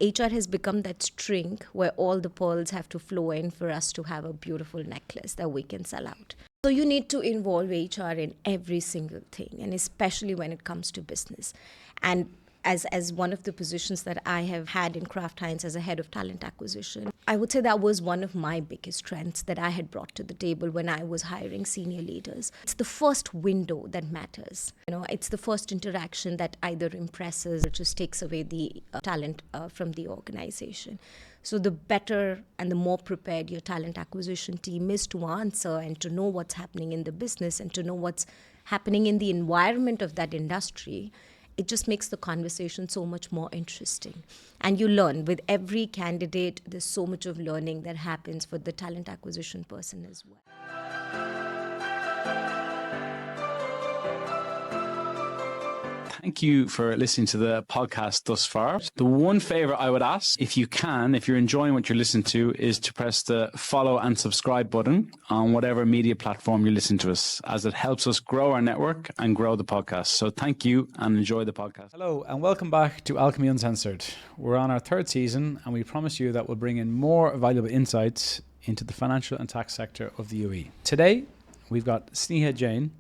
HR has become that string where all the pearls have to flow in for us to have a beautiful necklace that we can sell out. So you need to involve HR in every single thing, and especially when it comes to business. And as one of the positions that I have had in Kraft Heinz as a head of talent acquisition, I would say that was one of my biggest strengths that I had brought to the table when I was hiring senior leaders. It's the first window that matters. It's the first interaction that either impresses or just takes away the talent from the organization. So the better and the more prepared your talent acquisition team is to answer and to know what's happening in the business and to know what's happening in the environment of that industry, it just makes the conversation so much more interesting. And you learn. With every candidate, there's so much of learning that happens for the talent acquisition person as well. Thank you for listening to the podcast thus far. The one favor I would ask, if you can, if you're enjoying what you're listening to, is to press the follow and subscribe button on whatever media platform you listen to us, as it helps us grow our network and grow the podcast. So thank you and enjoy the podcast. Hello and welcome back to Alchemy Uncensored. We're on our third season and we promise you that we'll bring in more valuable insights into the financial and tax sector of the UAE. Today, we've got Sneha Jain.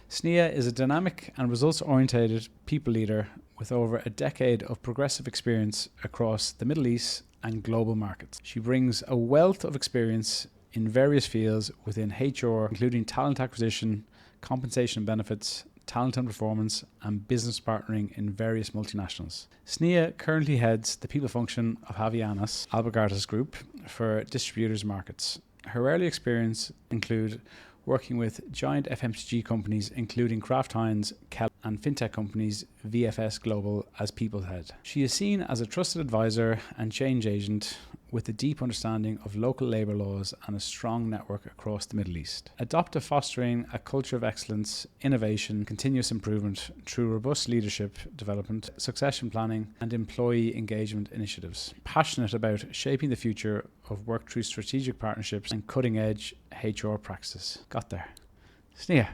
Sneha is a dynamic and results-oriented people leader with over a decade of progressive experience across the Middle East and global markets. She brings a wealth of experience in various fields within HR, including talent acquisition, compensation and benefits, talent and performance, and business partnering in various multinationals. Sneha currently heads the people function of Havaianas, Alpargatas Group, for distributors markets. Her early experience include working with giant FMCG companies including Kraft Heinz, Kellogg, and fintech companies VFS Global as people head. She is seen as a trusted advisor and change agent with a deep understanding of local labour laws and a strong network across the Middle East. Adopt to fostering a culture of excellence, innovation, continuous improvement through robust leadership development, succession planning, and employee engagement initiatives. Passionate about shaping the future of work through strategic partnerships and cutting-edge HR practices. Got there. Sneha.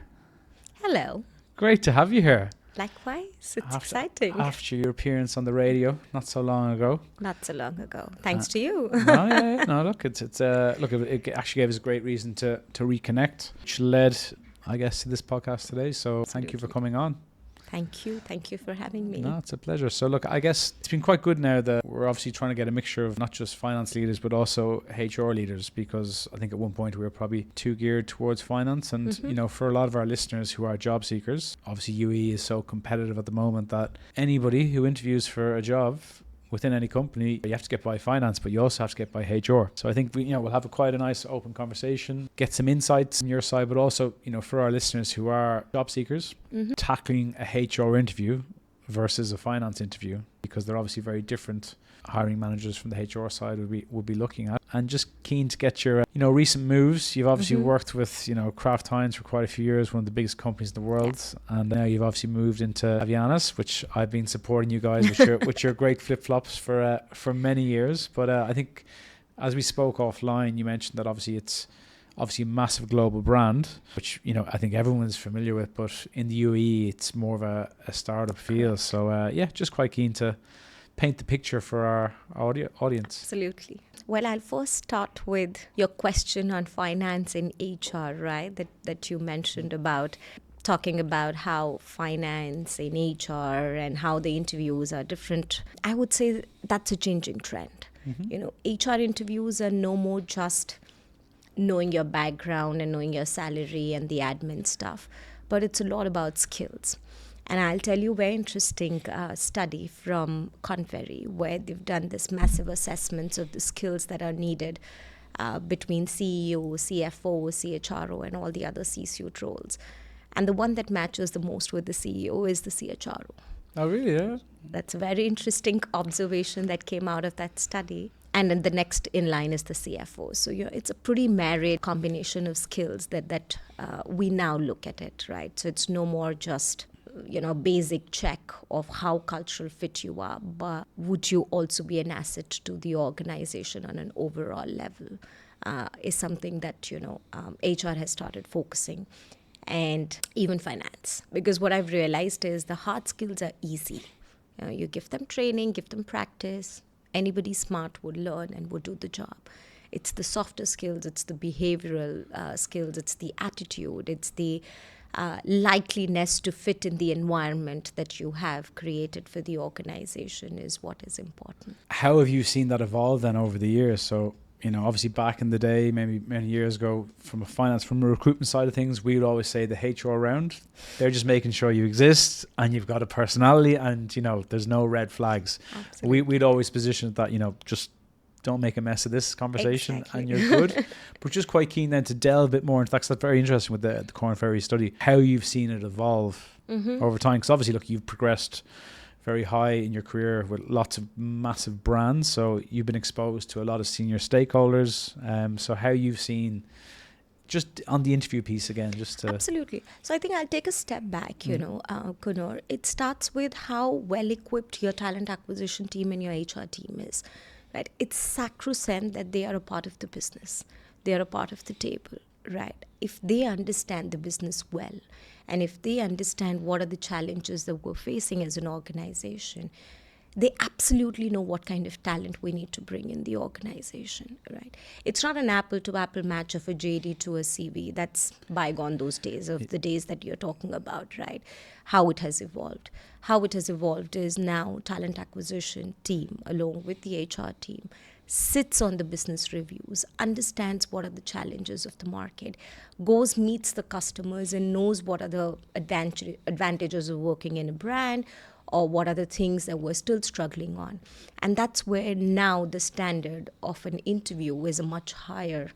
Hello. Great to have you here. Likewise, it's exciting. After your appearance on the radio not so long ago. Not so long ago. Thanks to you. No, look, it actually gave us a great reason to reconnect, which led, I guess, to this podcast today. So Absolutely. Thank you for coming on. Thank you for having me. No, it's a pleasure. So look, I guess it's been quite good now that we're obviously trying to get a mixture of not just finance leaders, but also HR leaders, because I think at one point we were probably too geared towards finance. And, you know, for a lot of our listeners who are job seekers, obviously UAE is so competitive at the moment that anybody who interviews for a job within any company, you have to get by finance, but you also have to get by HR. So I think we'll have quite a nice open conversation, get some insights on your side, but also, for our listeners who are job seekers, tackling a HR interview versus a finance interview, because they're obviously very different. Hiring managers from the HR side would be looking at, and just keen to get your recent moves. You've obviously worked with Kraft Heinz for quite a few years, one of the biggest companies in the world, and now you've obviously moved into Havaianas, which I've been supporting you guys with your great flip flops for many years. But I think as we spoke offline, you mentioned that obviously it's a massive global brand, which I think everyone's familiar with, but in the UAE it's more of a startup feel. So just quite keen to paint the picture for our audience. Absolutely. Well, I'll first start with your question on finance and HR, right? That you mentioned about talking about how finance and HR and how the interviews are different. I would say that's a changing trend. HR interviews are no more just knowing your background and knowing your salary and the admin stuff, but it's a lot about skills. And I'll tell you a very interesting study from Conferry, where they've done this massive assessments of the skills that are needed between CEO, CFO, CHRO, and all the other C-suite roles. And the one that matches the most with the CEO is the CHRO. Oh, really? Yeah. That's a very interesting observation that came out of that study. And then the next in line is the CFO. So it's a pretty married combination of skills that we now look at it, right? So it's no more just basic check of how cultural fit you are, but would you also be an asset to the organization on an overall level is something that, HR has started focusing, and even finance. Because what I've realized is the hard skills are easy. You give them training, give them practice, Anybody smart would learn and would do the job. It's the softer skills, it's the behavioral skills, it's the attitude, it's the likeliness to fit in the environment that you have created for the organization is what is important. How have you seen that evolve then over the years? So, obviously back in the day, maybe many years ago, from a recruitment side of things, we would always say the HR round, they're just making sure you exist and you've got a personality and, there's no red flags. We'd always position it that, just don't make a mess of this conversation and you're good. But just quite keen then to delve a bit more into that, 'cause that's very interesting with the Corn Ferry study, how you've seen it evolve over time. Because obviously, look, you've progressed very high in your career with lots of massive brands. So you've been exposed to a lot of senior stakeholders. So how you've seen, just on the interview piece again, just to... Absolutely. So I think I'll take a step back, Conor. It starts with how well equipped your talent acquisition team and your HR team is. Right? It's sacrosanct that they are a part of the business. They are a part of the table, right? If they understand the business well, and if they understand what are the challenges that we're facing as an organization, they absolutely know what kind of talent we need to bring in the organization, right? It's not an apple-to-apple match of a JD to a CV. That's bygone those days, of the days that you're talking about, right? How it has evolved. How it has evolved is now talent acquisition team, along with the HR team, sits on the business reviews, understands what are the challenges of the market, goes, meets the customers and knows what are the advantages of working in a brand, or what are the things that we're still struggling on. And that's where now the standard of an interview is a much higher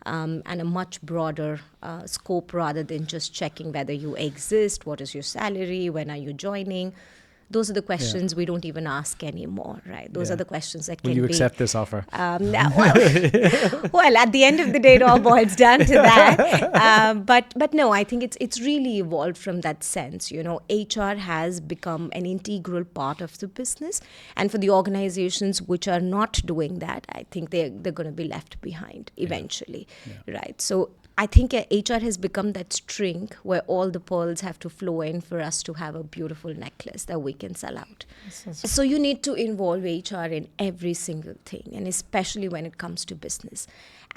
and a much broader scope, rather than just checking whether you exist, what is your salary, when are you joining. Those are the questions we don't even ask anymore, right? Those are the questions that can be... Will you accept this offer? Well, at the end of the day, it all boils down to that. But no, I think it's really evolved from that sense. HR has become an integral part of the business. And for the organizations which are not doing that, I think they're going to be left behind eventually, right? So I think HR has become that string where all the pearls have to flow in for us to have a beautiful necklace that we can sell out. So you need to involve HR in every single thing, and especially when it comes to business.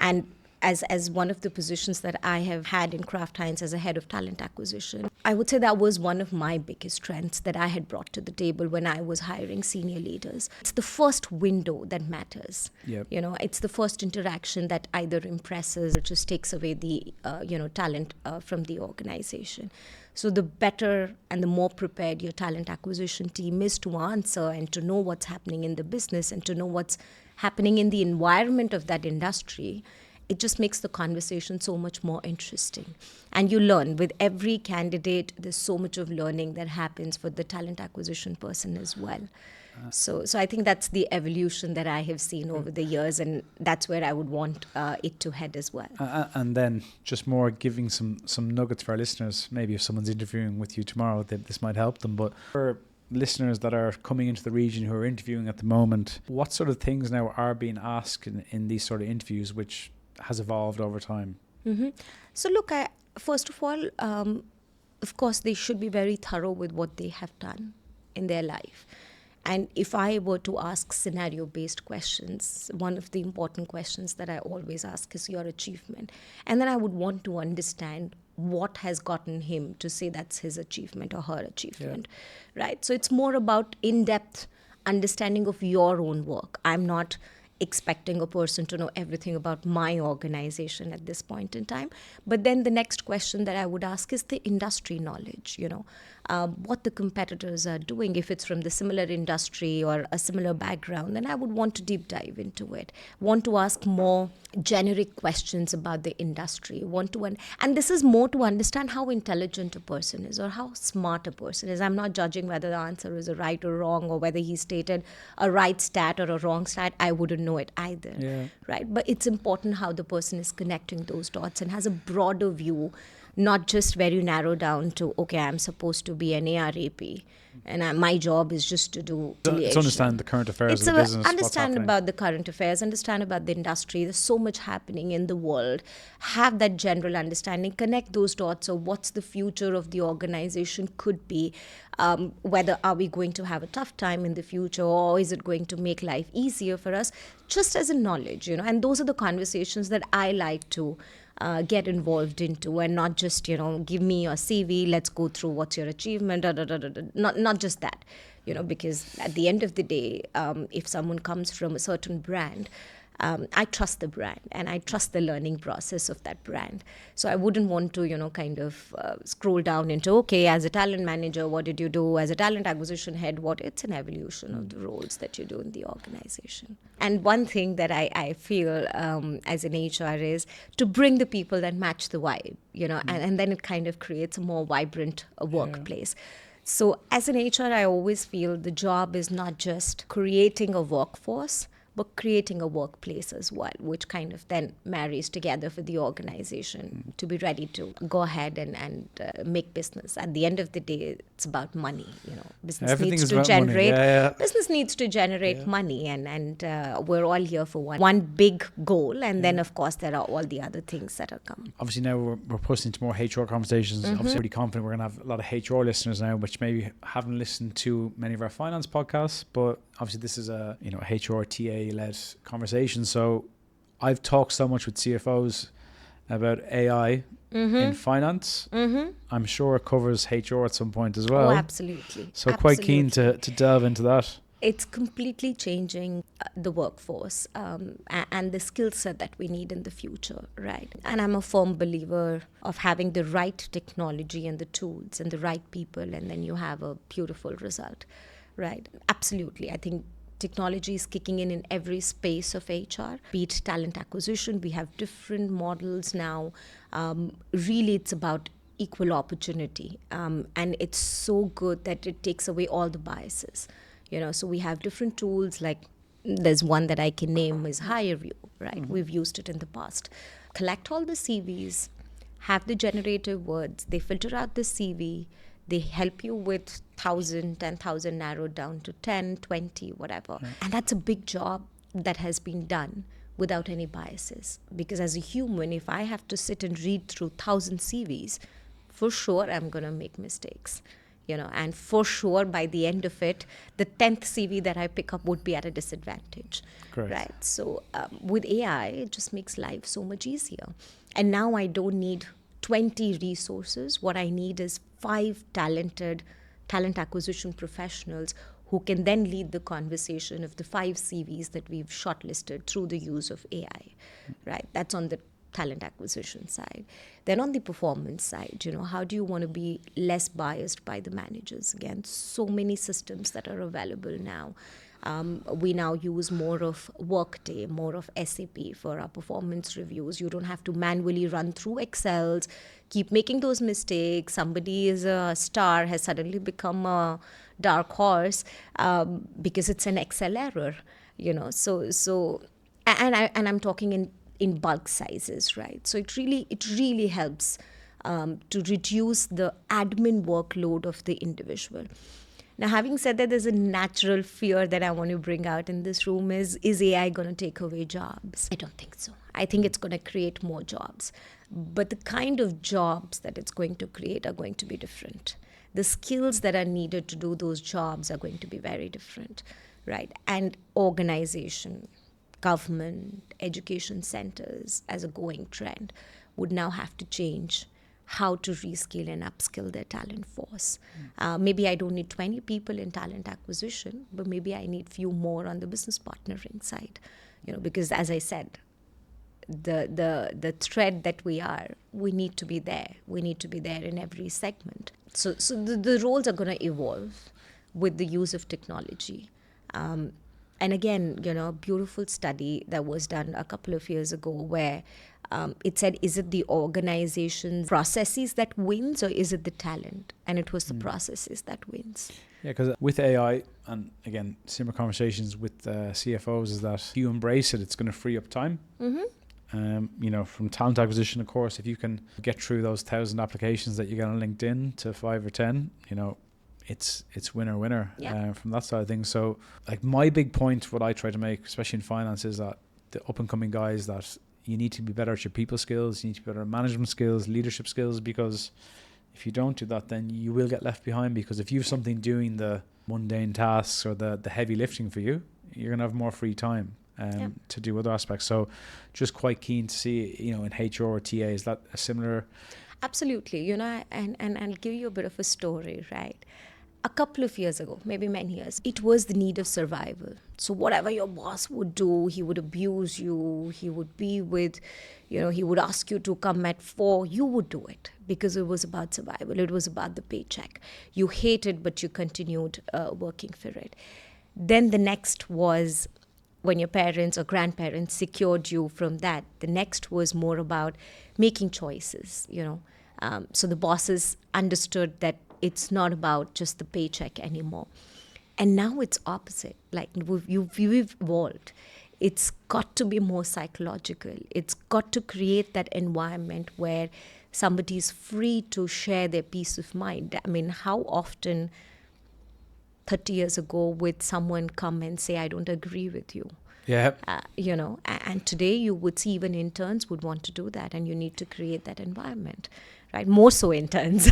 And as one of the positions that I have had in Kraft Heinz as a head of talent acquisition, I would say that was one of my biggest strengths that I had brought to the table when I was hiring senior leaders. It's the first window that matters. Yep. It's the first interaction that either impresses or just takes away the talent from the organization. So the better and the more prepared your talent acquisition team is to answer and to know what's happening in the business and to know what's happening in the environment of that industry, it just makes the conversation so much more interesting. And you learn. With every candidate, there's so much of learning that happens for the talent acquisition person as well. So I think that's the evolution that I have seen over the years, and that's where I would want it to head as well. And then just more giving some nuggets for our listeners. Maybe if someone's interviewing with you tomorrow, this might help them. But for listeners that are coming into the region who are interviewing at the moment, what sort of things now are being asked in these sort of interviews, which has evolved over time? Mm-hmm. So look, first of all, of course, they should be very thorough with what they have done in their life. And if I were to ask scenario-based questions, one of the important questions that I always ask is your achievement. And then I would want to understand what has gotten him to say that's his achievement or her achievement, right? So it's more about in-depth understanding of your own work. I'm not expecting a person to know everything about my organization at this point in time. But then the next question that I would ask is the industry knowledge, what the competitors are doing. If it's from the similar industry or a similar background, then I would want to deep dive into it. Want to ask more generic questions about the industry. And this is more to understand how intelligent a person is or how smart a person is. I'm not judging whether the answer is a right or wrong, or whether he stated a right stat or a wrong stat. I wouldn't know it either, right? But it's important how the person is connecting those dots and has a broader view not just very narrow down to, okay, I'm supposed to be an ARAP and my job is just to do It's understand the current affairs of the business, what's understand happening. about the current affairs, understand about the industry. There's so much happening in the world. Have that general understanding, connect those dots of what's the future of the organization could be. Whether are we going to have a tough time in the future, or is it going to make life easier for us, just as a knowledge, and those are the conversations that I like to get involved into, and not just, give me your CV, let's go through what's your achievement, not just that, because at the end of the day, if someone comes from a certain brand, I trust the brand and I trust the learning process of that brand. So I wouldn't want to, kind of scroll down into, okay, as a talent manager, what did you do? As a talent acquisition head, it's an evolution of the roles that you do in the organization. And one thing that I feel as an HR is to bring the people that match the vibe, and then it kind of creates a more vibrant workplace. So as an HR, I always feel the job is not just creating a workforce, but creating a workplace as well, which kind of then marries together for the organization to be ready to go ahead and make business. At the end of the day, it's about money. Business Everything needs is to about money. generate. Business needs to generate money, and we're all here for one big goal. And then, of course, there are all the other things that are coming. Obviously, now we're pushing into more HR conversations. Obviously, pretty confident we're going to have a lot of HR listeners now, which maybe haven't listened to many of our finance podcasts. But obviously, this is a HR TA-led conversation. So I've talked so much with CFOs about AI in finance. I'm sure it covers HR at some point as well. Oh, absolutely. So quite keen to delve into that. It's completely changing the workforce and the skill set that we need in the future, right? And I'm a firm believer of having the right technology and the tools and the right people, and then you have a beautiful result, right? Absolutely. I think technology is kicking in every space of HR, be it talent acquisition. We have different models now. Really, it's about equal opportunity. And it's so good that it takes away all the biases. So we have different tools, like there's one that I can name is HireView, right? We've used it in the past. Collect all the CVs, have the generative words, they filter out the CV, they help you with 1,000, 10,000 narrowed down to 10, 20, whatever. And that's a big job that has been done without any biases. Because as a human, if I have to sit and read through 1,000 CVs, for sure I'm going to make mistakes. And for sure by the end of it, the 10th CV that I pick up would be at a disadvantage. Correct. Right? So with AI, it just makes life so much easier. And now I don't need 20 resources. What I need is 5 talented talent acquisition professionals who can then lead the conversation of the 5 CVs that we've shortlisted through the use of AI, right? That's on the talent acquisition side. Then on the performance side, how do you want to be less biased by the managers? Again, so many systems that are available now. We now use more of Workday, more of SAP for our performance reviews. You don't have to manually run through Excels, keep making those mistakes. Somebody is a star, has suddenly become a dark horse because it's an Excel error, So, and I'm talking in bulk sizes, right? So it really helps to reduce the admin workload of the individual. Now, having said that, there's a natural fear that I want to bring out in this room is AI going to take away jobs? I don't think so. I think it's going to create more jobs. But the kind of jobs that it's going to create are going to be different. The skills that are needed to do those jobs are going to be very different, right? And organization, government, education centers as a going trend would now have to change how to reskill and upskill their talent force. Maybe I don't need 20 people in talent acquisition, but maybe I need few more on the business partnering side, because as I said, the thread that we need to be there. We need to be there in every segment. So the roles are going to evolve with the use of technology. And again, a beautiful study that was done a couple of years ago where it said, is it the organization's processes that wins or is it the talent? And it was the processes that wins. Yeah, because with AI, and again, similar conversations with CFOs, is that if you embrace it, it's going to free up time. From talent acquisition, of course, if you can get through those 1,000 applications that you get on LinkedIn to 5 or 10, it's winner from that side of things. So like my big point, what I try to make, especially in finance, is that the up and coming guys, that you need to be better at your people skills, you need to be better at management skills, leadership skills, because if you don't do that, then you will get left behind, because if you have something doing the mundane tasks or the heavy lifting for you, you're going to have more free time to do other aspects. So just quite keen to see, in HR or TA, is that a similar? Absolutely. And I'll give you a bit of a story, right? A couple of years ago, maybe many years, it was the need of survival. So whatever your boss would do, he would abuse you, he would be with, he would ask you to come at 4, you would do it because it was about survival. It was about the paycheck. You hated, but you continued working for it. Then the next was when your parents or grandparents secured you from that. The next was more about making choices, So the bosses understood that it's not about just the paycheck anymore. And now it's opposite. Like we've evolved. It's got to be more psychological. It's got to create that environment where somebody's free to share their peace of mind. I mean, how often 30 years ago would someone come and say, I don't agree with you? Yeah. And today you would see even interns would want to do that, and you need to create that environment, right? More so interns.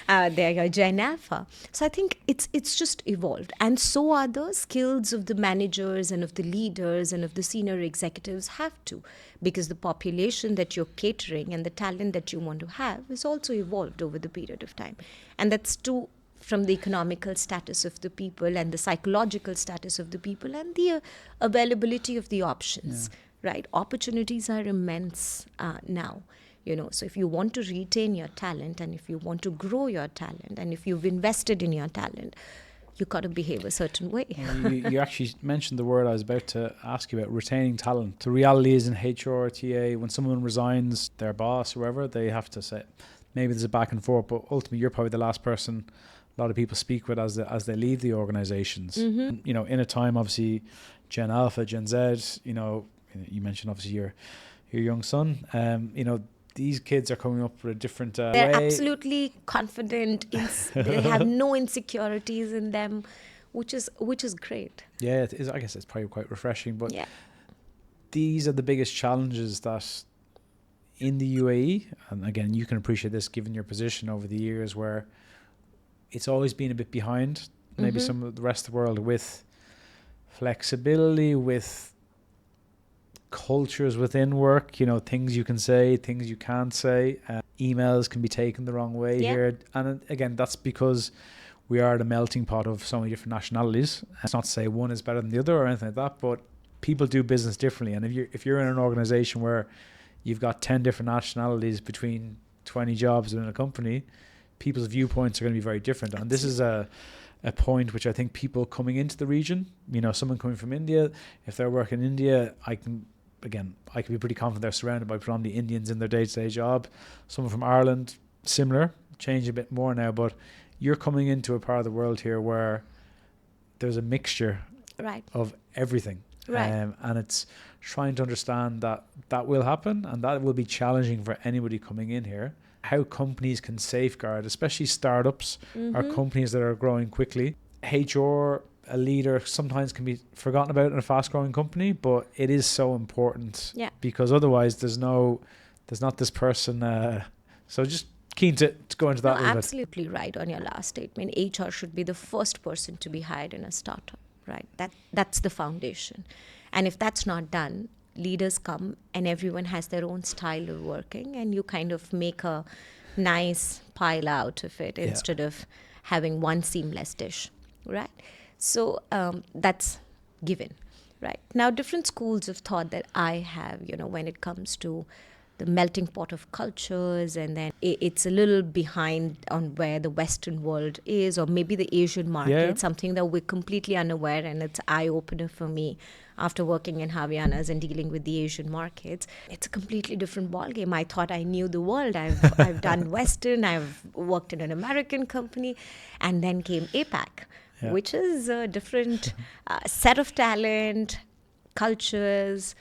They're your Gen Alpha. So I think it's just evolved. And so are the skills of the managers and of the leaders and of the senior executives have to, because the population that you're catering and the talent that you want to have is also evolved over the period of time. And that's true from the economical status of the people and the psychological status of the people and the availability of the options, right? Opportunities are immense now, So if you want to retain your talent and if you want to grow your talent and if you've invested in your talent, you got to behave a certain way. You actually mentioned the word I was about to ask you about, retaining talent. The reality is in HR or TA, when someone resigns, their boss or whoever, they have to say, maybe there's a back and forth, but ultimately you're probably the last person a lot of people speak with as they leave the organizations. Mm-hmm. In a time, obviously, Gen Alpha, Gen Z, you mentioned obviously your young son, these kids are coming up with a different They're way. absolutely confident. They have no insecurities in them, which is great. Yeah, it is. I guess it's probably quite refreshing. But these are the biggest challenges that in the UAE, and again, you can appreciate this given your position over the years, where it's always been a bit behind maybe some of the rest of the world with flexibility, with cultures within work, things you can say, things you can't say. Emails can be taken the wrong way here. And again, that's because we are the melting pot of so many different nationalities. It's not to say one is better than the other or anything like that, but people do business differently. And if you're in an organization where you've got 10 different nationalities between 20 jobs in a company, people's viewpoints are going to be very different. And this is a point which I think people coming into the region, someone coming from India, if they're working in India, I can be pretty confident they're surrounded by predominantly Indians in their day-to-day job. Someone from Ireland, similar, change a bit more now, but you're coming into a part of the world here where there's a mixture of everything. Right. And it's trying to understand that will happen, and that will be challenging for anybody coming in here. How companies can safeguard, especially startups or companies that are growing quickly. HR, a leader, sometimes can be forgotten about in a fast-growing company, but it is so important because otherwise there's not this person. So just keen to go into that. No, absolutely right on your last statement. HR should be the first person to be hired in a startup, right? That's the foundation. And if that's not done, leaders come and everyone has their own style of working, and you kind of make a nice pile out of it instead of having one seamless dish, right? So that's given, right? Now, different schools of thought that I have, when it comes to the melting pot of cultures, and then it's a little behind on where the Western world is, or maybe the Asian market, something that we're completely unaware, and it's eye-opener for me after working in Havaianas and dealing with the Asian markets. It's a completely different ballgame. I thought I knew the world. I've done Western, I've worked in an American company, and then came APAC, which is a different set of talent, cultures,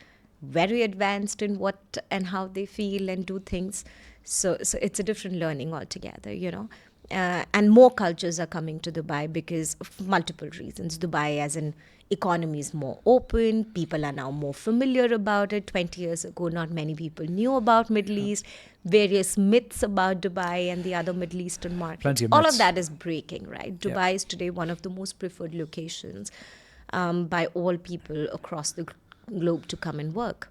very advanced in what and how they feel and do things. So it's a different learning altogether, you know. And more cultures are coming to Dubai because of multiple reasons. Dubai as an economy is more open. People are now more familiar about it. 20 years ago, not many people knew about Middle East. Various myths about Dubai and the other Middle Eastern markets. Plenty of All myths. of that is breaking, right? Dubai is today one of the most preferred locations by all people across the globe to come and work.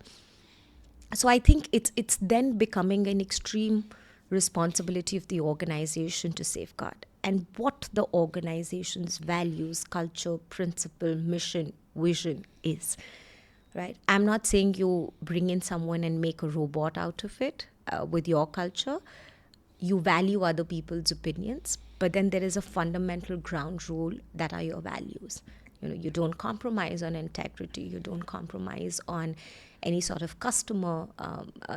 So I think it's then becoming an extreme responsibility of the organization to safeguard, and what the organization's values, culture, principle, mission, vision is, right? I'm not saying you bring in someone and make a robot out of it with your culture. You value other people's opinions, but then there is a fundamental ground rule that are your values. You know, you don't compromise on integrity. You don't compromise on any sort of customer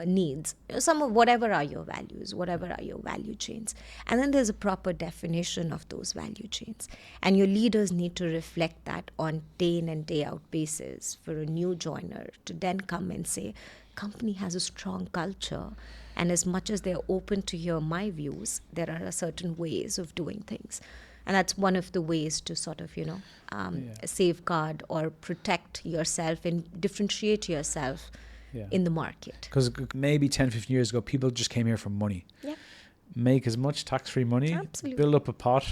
needs. Some of whatever are your values, whatever are your value chains. And then there's a proper definition of those value chains. And your leaders need to reflect that on day in and day out basis for a new joiner to then come and say, company has a strong culture. And as much as they're open to hear my views, there are certain ways of doing things. And that's one of the ways to sort of, safeguard or protect yourself and differentiate yourself in the market. Because maybe 10, 15 years ago, people just came here for money. Yeah. Make as much tax-free money, Absolutely. build up a pot,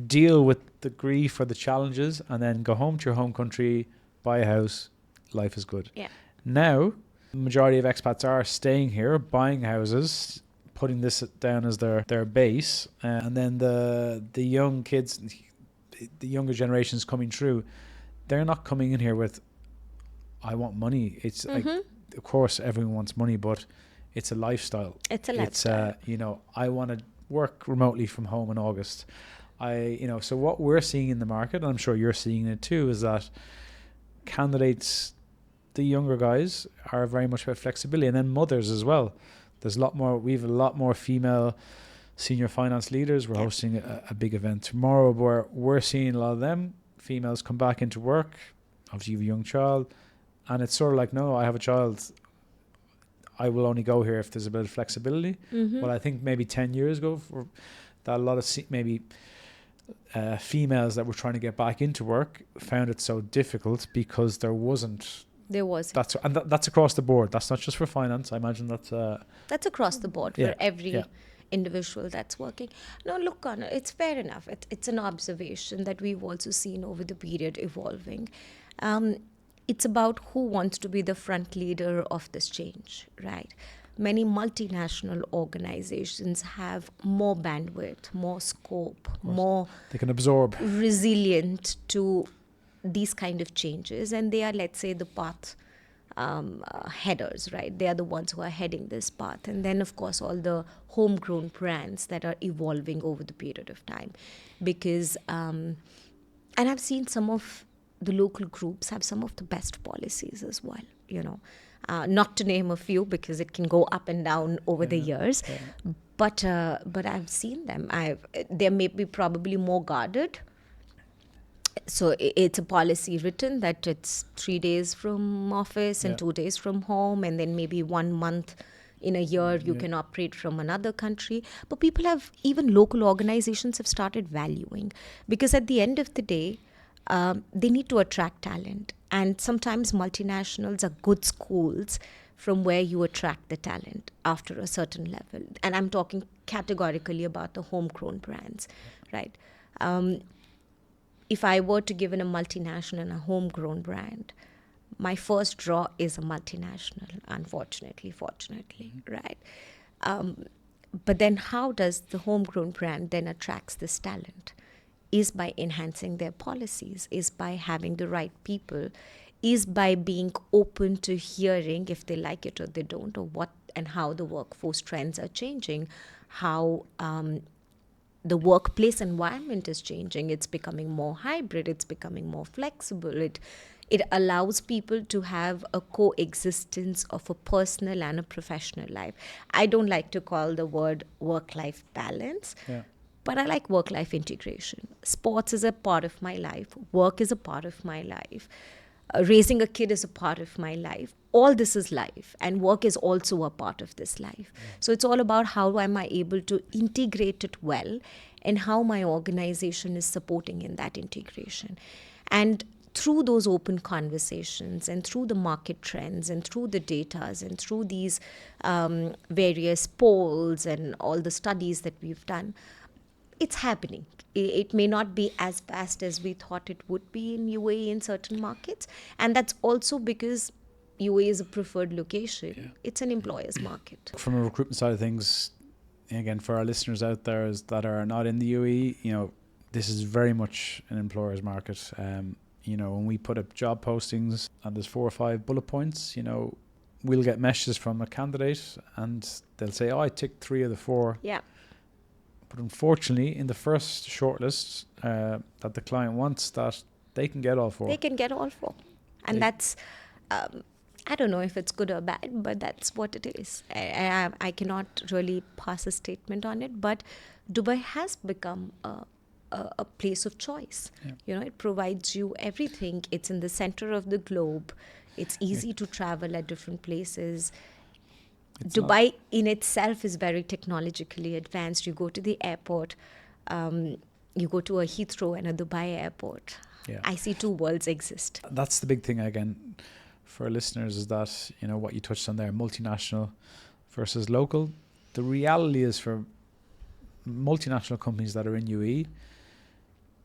deal with the grief or the challenges, and then go home to your home country, buy a house, life is good. Yeah. Now, the majority of expats are staying here, buying houses, putting this down as their base, and then the young kids, the younger generations coming through, they're not coming in here with, I want money. It's like, of course everyone wants money, but it's a lifestyle. It's a lifestyle. It's I want to work remotely from home in August. So what we're seeing in the market, and I'm sure you're seeing it too, is that candidates, the younger guys, are very much about flexibility, and then mothers as well. There's a lot more. We have a lot more female senior finance leaders. We're hosting a big event tomorrow where we're seeing a lot of them females come back into work. Obviously, you have a young child, and it's sort of like, no, I have a child. I will only go here if there's a bit of flexibility. Well, I think maybe 10 years ago, that a lot of females that were trying to get back into work found it so difficult because there wasn't. There was. That's across the board. That's not just for finance. I imagine That's across the board for every individual that's working. No, look, Conor, it's fair enough. It's an observation that we've also seen over the period evolving. It's about who wants to be the front leader of this change, right? Many multinational organizations have more bandwidth, more scope, more they can absorb, resilient to these kind of changes, and they are, let's say, the path headers, right? They are the ones who are heading this path. And then, of course, all the homegrown brands that are evolving over the period of time. Because, and I've seen some of the local groups have some of the best policies as well, not to name a few because it can go up and down over the years. But I've seen them. They may be probably more guarded. So it's a policy written that it's 3 days from office and 2 days from home, and then maybe 1 month in a year you can operate from another country. But people have, even local organizations have started valuing, because at the end of the day, they need to attract talent. And sometimes multinationals are good schools from where you attract the talent after a certain level. And I'm talking categorically about the homegrown brands, right? If I were to give in a multinational and a homegrown brand, my first draw is a multinational, unfortunately, fortunately, right? But then how does the homegrown brand then attracts this talent? Is by enhancing their policies, is by having the right people, is by being open to hearing if they like it or they don't, or what and how the workforce trends are changing, how the workplace environment is changing. It's becoming more hybrid. It's becoming more flexible. It allows people to have a coexistence of a personal and a professional life. I don't like to call the word work-life balance, but I like work-life integration. Sports is a part of my life. Work is a part of my life. raising a kid is a part of my life. All this is life, and work is also a part of this life. So it's all about how am I able to integrate it well, and how my organization is supporting in that integration. And through those open conversations, and through the market trends, and through the datas, and through these various polls and all the studies that we've done, it's happening. It may not be as fast as we thought it would be in UAE in certain markets. And that's also because UAE is a preferred location. Yeah. It's an employer's market. From a recruitment side of things, again, for our listeners out there that are not in the UAE, this is very much an employer's market. When we put up job postings and there's 4 or 5 bullet points, we'll get messages from a candidate and they'll say, I ticked 3 of the 4. Yeah. But unfortunately, in the first shortlist that the client wants, that they can get all 4. They can get all 4. And that's, I don't know if it's good or bad, but that's what it is. I cannot really pass a statement on it, but Dubai has become a place of choice. Yeah. It provides you everything. It's in the center of the globe. It's easy to travel at different places. Dubai in itself is very technologically advanced. You go to the airport, you go to a Heathrow and a Dubai airport. Yeah. I see 2 worlds exist. That's the big thing again for listeners, is that, what you touched on there, multinational versus local. The reality is, for multinational companies that are in UAE,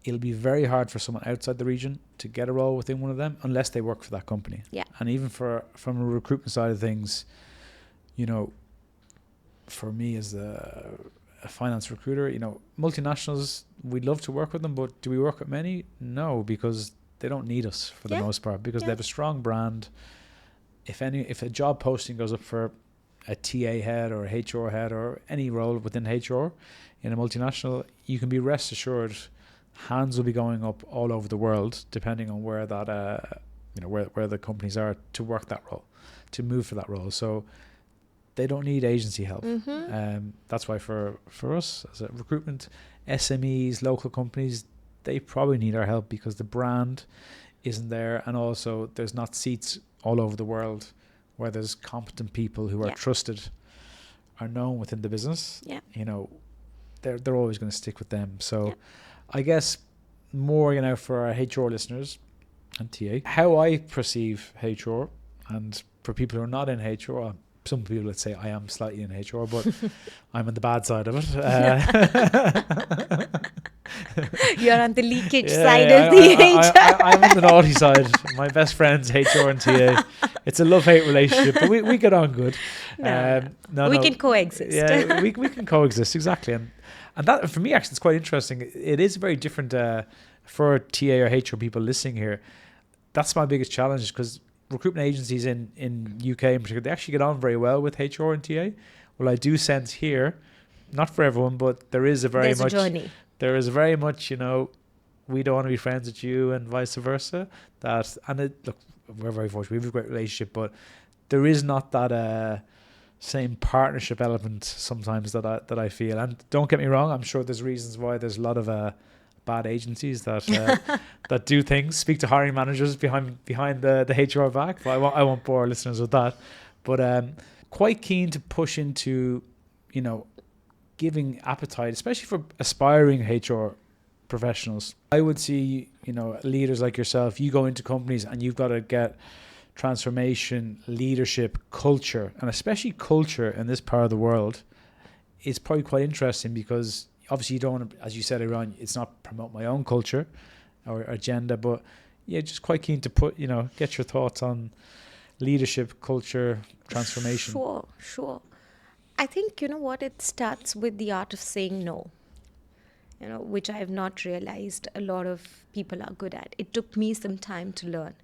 it'll be very hard for someone outside the region to get a role within one of them unless they work for that company. Yeah. And even from a recruitment side of things, for me as a finance recruiter, multinationals, we'd love to work with them, but do we work with many? No, because they don't need us for the most part, because they have a strong brand. If a job posting goes up for a TA head or a HR head or any role within HR in a multinational, you can be rest assured hands will be going up all over the world, depending on where that where the companies are to work that role, to move for that role. So they don't need agency help. That's why for us as a recruitment, SMEs, local companies, they probably need our help because the brand isn't there, and also there's not seats all over the world where there's competent people who are trusted, are known within the business. Yeah. They're always going to stick with them. So I guess more, for our HR listeners and TA, how I perceive HR, and for people who are not in HR, some people would say I am slightly in HR, but I'm on the bad side of it. You're on the leakage side of the HR. I'm on the naughty side. My best friend's HR and TA. It's a love-hate relationship, but we get on good. We can coexist. Yeah, we can coexist, exactly. And that, for me, actually, it's quite interesting. It is very different for TA or HR people listening here. That's my biggest challenge, because recruitment agencies in UK in particular, they actually get on very well with HR and TA. Well, I do sense here, not for everyone, but there's a very much journey. There is very much, we don't want to be friends with you, and vice versa. Look, we're very fortunate. We have a great relationship, but there is not that same partnership element sometimes that I feel. And don't get me wrong, I'm sure there's reasons why there's a lot of bad agencies that that do things, speak to hiring managers behind the HR back. But I won't bore our listeners with that. But quite keen to push into, giving appetite, especially for aspiring HR professionals. I would see, leaders like yourself, you go into companies and you've got to get transformation, leadership, culture, and especially culture in this part of the world. It's probably quite interesting because obviously you don't want to, as you said earlier on, it's not promote my own culture or agenda, but just quite keen to get your thoughts on leadership, culture, transformation. Sure. I think, it starts with the art of saying no, which I have not realized a lot of people are good at. It took me some time to learn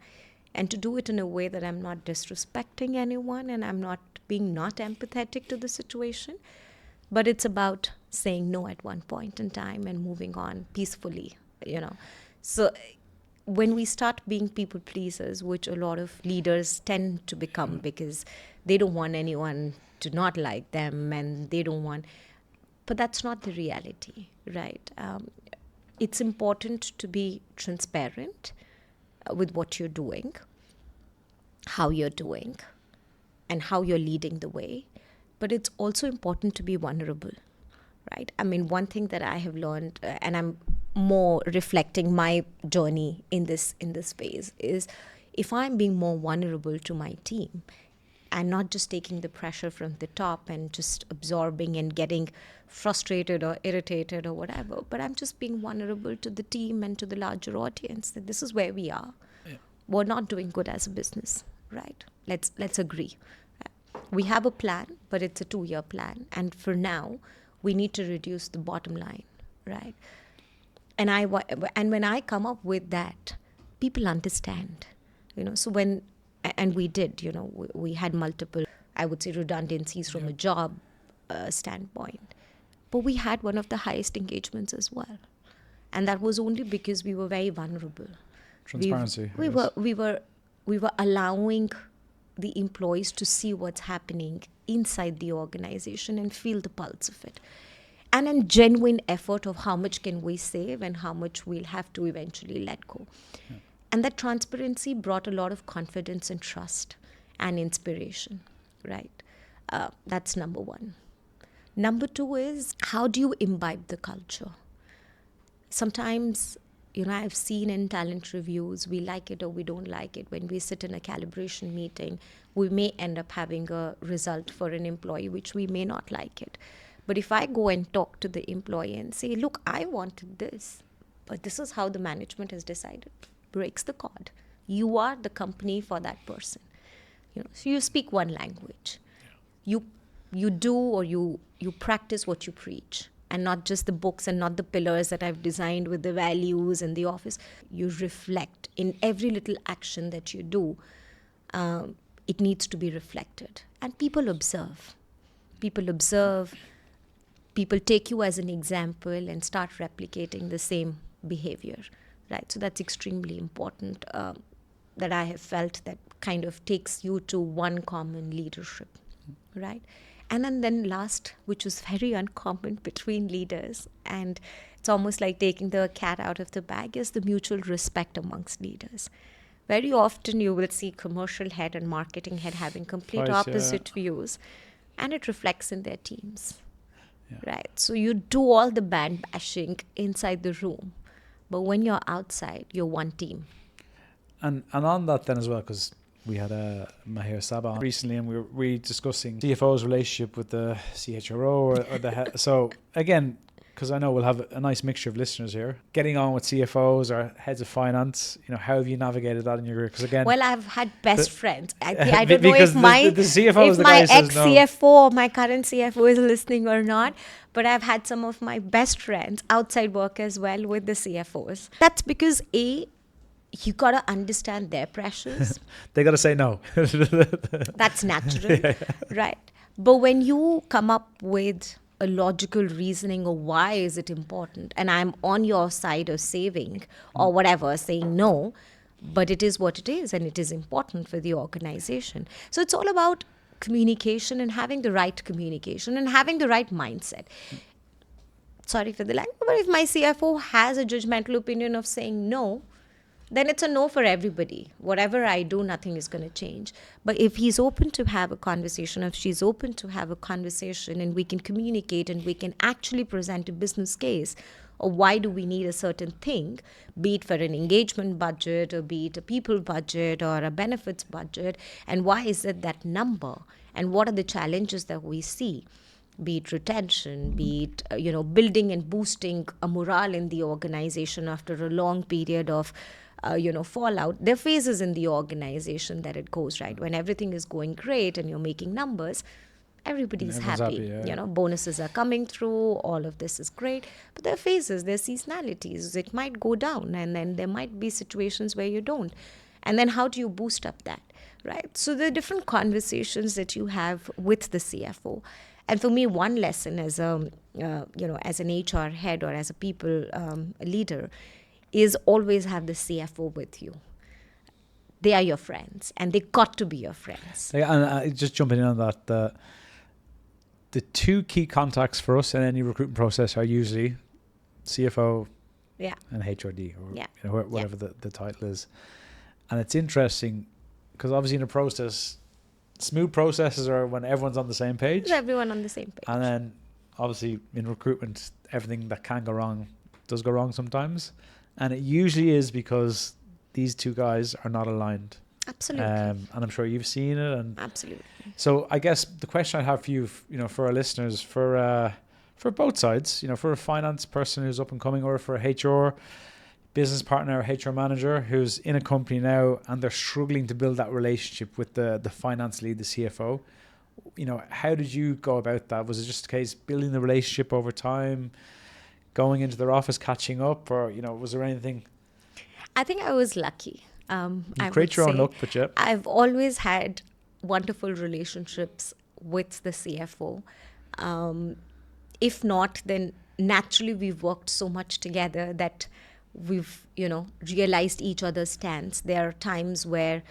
and to do it in a way that I'm not disrespecting anyone and I'm not being not empathetic to the situation. But it's about saying no at one point in time and moving on peacefully, So when we start being people pleasers, which a lot of leaders tend to become because they don't want anyone to not like them and they don't want... But that's not the reality, right? It's important to be transparent, with what you're doing, how you're doing, and how you're leading the way. But it's also important to be vulnerable, right? I mean, one thing that I have learned, and I'm more reflecting my journey in this phase, is if I'm being more vulnerable to my team and not just taking the pressure from the top and just absorbing and getting frustrated or irritated or whatever, but I'm just being vulnerable to the team and to the larger audience that this is where we are. Yeah. We're not doing good as a business, right? Let's agree. We have a plan, but it's a 2-year plan. And for now, we need to reduce the bottom line, right? And when I come up with that, people understand, So and we did, we had multiple, I would say, redundancies from a job standpoint. But we had one of the highest engagements as well. And that was only because we were very vulnerable. Transparency. We were allowing the employees to see what's happening inside the organization and feel the pulse of it. And a genuine effort of how much can we save and how much we'll have to eventually let go. Yeah. And that transparency brought a lot of confidence and trust and inspiration, right? That's number one. Number two is, how do you imbibe the culture? Sometimes, I've seen in talent reviews, we like it or we don't like it. When we sit in a calibration meeting, we may end up having a result for an employee, which we may not like it. But if I go and talk to the employee and say, look, I wanted this, but this is how the management has decided, breaks the code. You are the company for that person. So you speak one language. Yeah. You do or you practice what you preach. And not just the books and not the pillars that I've designed with the values and the office. You reflect in every little action that you do. It needs to be reflected. And people observe. People take you as an example and start replicating the same behavior, right? So that's extremely important, that I have felt that kind of takes you to one common leadership, right? And then last, which was very uncommon between leaders, and it's almost like taking the cat out of the bag, is the mutual respect amongst leaders. Very often you will see commercial head and marketing head having complete opposite views, and it reflects in their teams, right? So you do all the band bashing inside the room, but when you're outside, you're one team. And on that then as well, because we had a Mahir Sabah recently, and we were discussing CFO's relationship with the CHRO or the head. So again, because I know we'll have a nice mixture of listeners here, getting on with CFOs or heads of finance, how have you navigated that in your career? Because again, well, I've had best friends. I don't know if my the CFO if my ex-CFO or my current CFO is listening or not, but I've had some of my best friends outside work as well with the CFOs. That's because you got to understand their pressures. They got to say no. That's natural, right? But when you come up with a logical reasoning of why is it important, and I'm on your side of saving or whatever, saying no, but it is what it is and it is important for the organization. So it's all about communication and having the right communication and having the right mindset. Sorry for the language, but if my CFO has a judgmental opinion of saying no, then it's a no for everybody. Whatever I do, nothing is going to change. But if he's open to have a conversation, if she's open to have a conversation, and we can communicate and we can actually present a business case of why do we need a certain thing, be it for an engagement budget or be it a people budget or a benefits budget, and why is it that number, and what are the challenges that we see, be it retention, be it building and boosting a morale in the organization after a long period of fallout. There are phases in the organization that it goes, right? When everything is going great and you're making numbers, everybody's happy. Bonuses are coming through, all of this is great. But there are phases, there are seasonalities. It might go down, and then there might be situations where you don't. And then how do you boost up that, right? So there are different conversations that you have with the CFO. And for me, one lesson as as an HR head or as a people leader is always have the CFO with you. They are your friends, and they got to be your friends. And just jumping in on that, the two key contacts for us in any recruitment process are usually CFO and HRD, or whatever the title is. And it's interesting because obviously in a process, smooth processes are when everyone's on the same page. Is everyone on the same page? And then obviously in recruitment, everything that can go wrong does go wrong sometimes. And it usually is because these two guys are not aligned. Absolutely. And I'm sure you've seen it. And Absolutely. so I guess the question I have for you, for our listeners, for both sides, for a finance person who's up and coming, or for a HR business partner or HR manager who's in a company now and they're struggling to build that relationship with the finance lead, the CFO, how did you go about that? Was it just a case building the relationship over time, going into their office, catching up, or, was there anything? I think I was lucky. You create your own luck, but yeah. I've always had wonderful relationships with the CFO. If not, then naturally we've worked so much together that we've, realized each other's stance. There are times where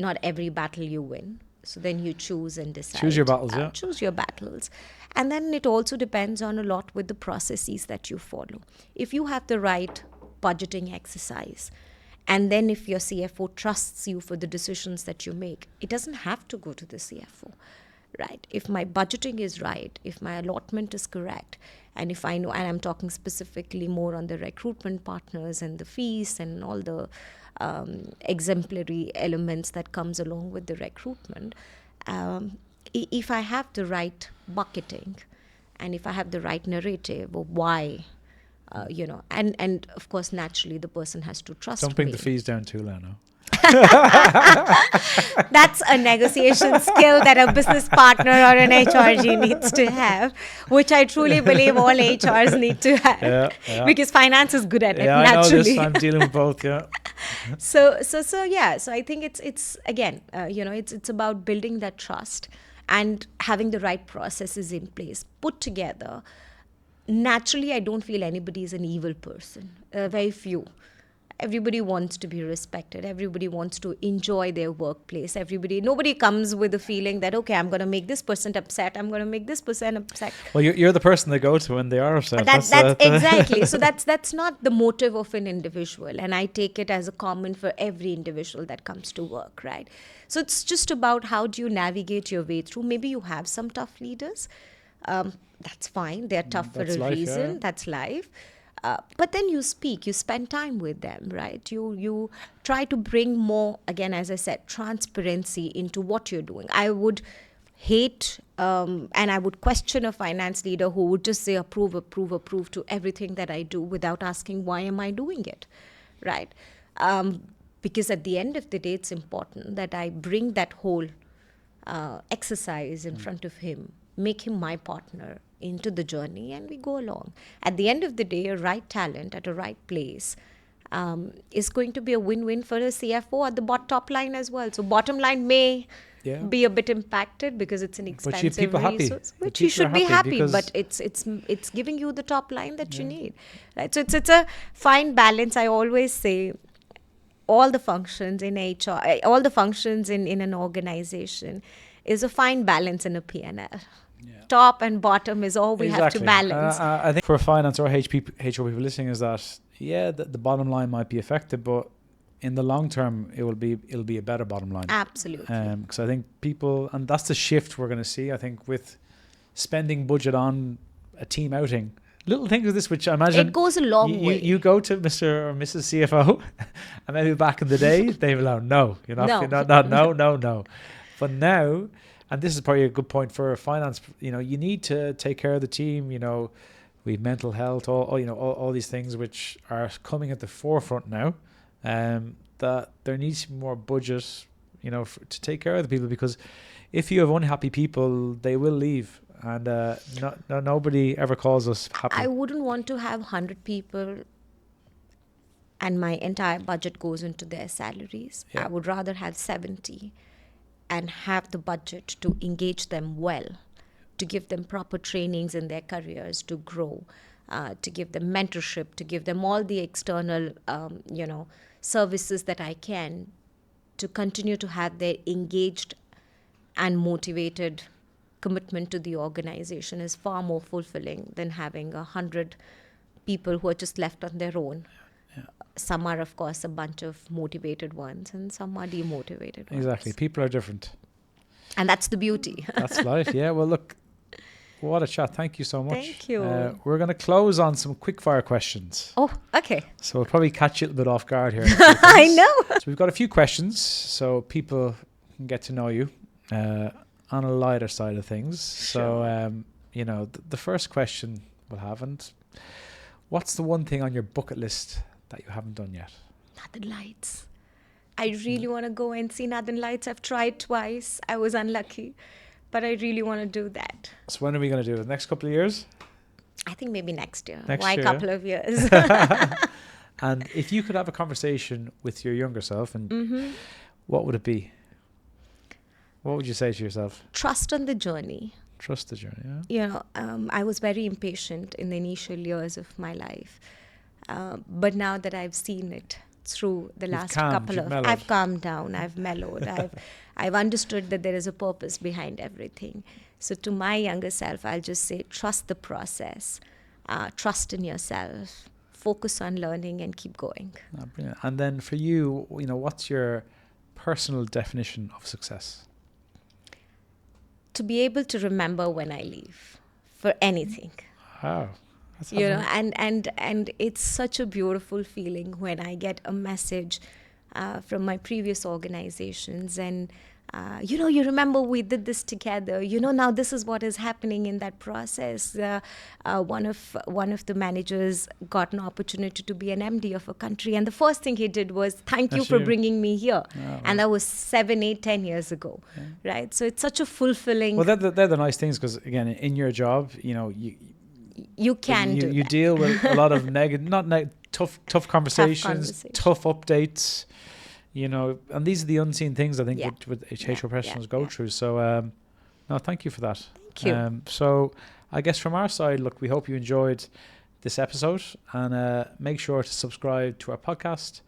not every battle you win. So then you choose and decide. Choose your battles, yeah. Choose your battles. And then it also depends on a lot with the processes that you follow. If you have the right budgeting exercise, and then if your CFO trusts you for the decisions that you make, it doesn't have to go to the CFO, right? If my budgeting is right, if my allotment is correct, and if I know, and I'm talking specifically more on the recruitment partners and the fees and all the exemplary elements that comes along with the recruitment, if I have the right bucketing and if I have the right narrative of why, and of course, naturally, the person has to trust me. Don't bring the fees down too low now. That's a negotiation skill that a business partner or an HRG needs to have, which I truly believe all HRs need to have, because finance is good at it naturally. I know this. I'm dealing with both. Yeah. So I think it's again, it's about building that trust and having the right processes in place, put together. Naturally, I don't feel anybody is an evil person. Very few. Everybody wants to be respected. Everybody wants to enjoy their workplace. Nobody comes with a feeling that, okay, I'm going to make this person upset. I'm going to make this person upset. Well, you're the person they go to when they are upset. That's exactly. So that's not the motive of an individual. And I take it as a common for every individual that comes to work, right? So it's just about how do you navigate your way through. Maybe you have some tough leaders. That's fine. They're tough for a reason. Yeah. That's life. But then you speak, you spend time with them, right? You try to bring more, again, as I said, transparency into what you're doing. I would hate and I would question a finance leader who would just say approve to everything that I do without asking why am I doing it, right? Because at the end of the day, it's important that I bring that whole exercise in front of him, make him my partner into the journey, and we go along. At the end of the day, a right talent at a right place is going to be a win-win for a CFO at the top line as well. So bottom line may be a bit impacted because it's an expensive resource, which you should be happy, but it's giving you the top line that you need, right? So it's a fine balance. I always say all the functions in HR, all the functions in an organization is a fine balance in a P&L. Top and bottom is all we have to balance. I think for finance or HR people listening is that, the bottom line might be affected, but in the long term, it'll be a better bottom line. Absolutely. Because I think people, and that's the shift we're going to see, I think, with spending budget on a team outing. Little things like this, which I imagine... It goes a long way. You go to Mr. or Mrs. CFO, and maybe back in the day, they will go, no. No. But now... And this is probably a good point for finance. You need to take care of the team. We have mental health, all these things which are coming at the forefront now. That there needs to be more budget, to take care of the people, because if you have unhappy people, they will leave, and nobody ever calls us happy. I wouldn't want to have 100 people, and my entire budget goes into their salaries. Yeah. I would rather have 70. And have the budget to engage them well, to give them proper trainings in their careers to grow, to give them mentorship, to give them all the external, services that I can to continue to have their engaged and motivated commitment to the organization is far more fulfilling than having 100 people who are just left on their own. Yeah. some are, of course, a bunch of motivated ones, and some are demotivated ones. Exactly. People are different. And that's the beauty. That's life. Yeah. Well, look, what a chat. Thank you so much. Thank you. We're going to close on some quick fire questions. Oh, okay. So we'll probably catch you a little bit off guard here. I know. So we've got a few questions so people can get to know you on a lighter side of things. So, you know, the first question we'll have, and what's the one thing on your bucket list that you haven't done yet? Northern Lights. I really want to go and see Northern Lights. I've tried twice. I was unlucky, but I really want to do that. So when are we going to do it? The next couple of years? I think maybe next year. Next Why year. a couple of years? And if you could have a conversation with your younger self, and what would it be? What would you say to yourself? Trust on the journey. Trust the journey, yeah? You know, I was very impatient in the initial years of my life. But now that I've seen it through the last couple of... I've calmed down, I've mellowed, I've understood that there is a purpose behind everything. So to my younger self, I'll just say, trust the process, trust in yourself, focus on learning and keep going. Oh, brilliant. And then for you, you know, what's your personal definition of success? To be able to remember when I leave for anything. Wow. That's You know, awesome. and it's such a beautiful feeling when I get a message from my previous organizations, and you know, you remember we did this together. You know, now this is what is happening in that process. One of the managers got an opportunity to be an MD of a country, and the first thing he did was thank you for bringing me here. And that was 7, 8, 10 years ago, right? So it's such a fulfilling. Well, they're the nice things, because again, in your job, you know, you can do you that. deal with a lot of tough conversations, tough updates, you know, and these are the unseen things I think with HR professionals go through. So, no, thank you for that. Thank you. So, I guess from our side, look, we hope you enjoyed this episode, and make sure to subscribe to our podcast,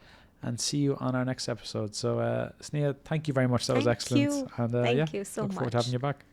and see you on our next episode. So, Sneha, thank you very much. That was excellent. You. And thank you so look much. forward to having you back.